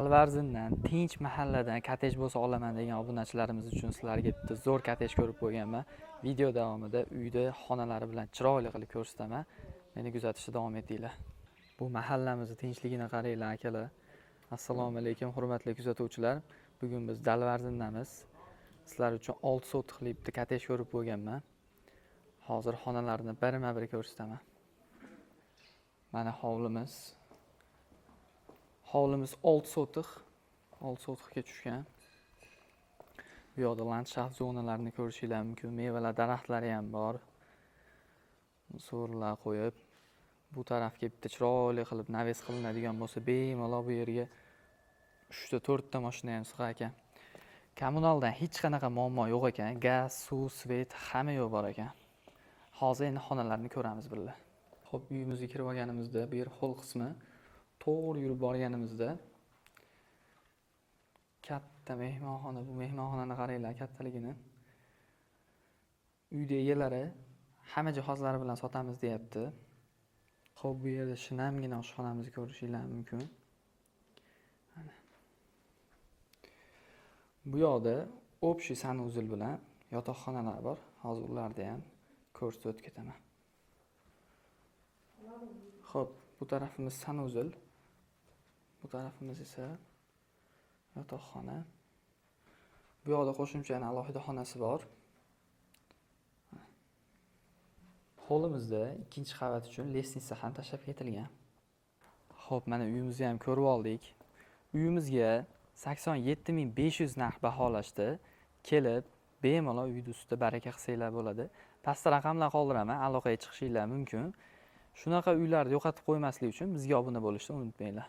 Alvarzindan tinch mahalladan kotej bo'lsa olaman degan obunachilarimiz uchun sizlarga bitta zo'r kotej ko'rib qo'yganman. Video davomida uyda xonalari bilan chiroyli qilib ko'rsataman. Meni kuzatishda davom etinglar. Bu mahallamizni tinchligini qaranglar akalar. Assalomu alaykum hurmatli kuzatuvchilar. Bugun biz Dalvarzindamiz. Sizlar uchun 6 sotixli bitta kotej ko'rib qo'yganman. Hozir xonalarni birma-bir ko'rsataman. Mana hovlimiz. Hovlimiz 6 sotix. 6 sotixga tushgan. Bu yoqda landshaft zonalarini ko'rishingiz mumkin. Mevalar, daraxtlari ham bor. So'rlar qo'yib, bu tarafga bitta chiroyli qilib naves qilinadigan bo'lsa, bemalol bu yerga 3 ta 4 ta mashina ham sig'ar ekan. Kommunaldan hech qanaqa muammo yo'q ekan. Gaz, suv, svet hamma yo'q bor ekan. Hozir endi xonalarni ko'ramiz birga. Xo'p, uyimizga kirib olganimizda, bu yer hol qismi. To'g'ri yurib borganimizda katta mehmonxona, bu mehmonxonani qaranglar kattaligini. Uyda egalari hamma jihozlari bilan sotamiz deyapti. Xo'p, bu yerda shinamgina oshxonamizni ko'rishingiz mumkin. Mana. Bu yoqda общий sanuzil bilan yotoqxonalar bor. Hozir ularni ham ko'rsatib o'tib ketaman. Xo'p, bu tarafimiz sanuzil. Bu tarafimiz esa yotoqxona. Bu yoqda qo'shimcha yana alohida xonasi bor. Hovlimizda ikkinchi qavat uchun lestnitsa ham tashlab ketilgan. Xo'p, mana uyimizni ham ko'rib oldik. Uyimizga 87.500 narx baholashdi. Kelib, bemalol uyning ustida baraka qilsanglar bo'ladi. Pastda raqamlar qoldiraman, aloqaga chiqishinglar mumkin. Shunaqa uylarni yo'qotib qo'ymaslik uchun bizga obuna bo'lishni unutmanglar.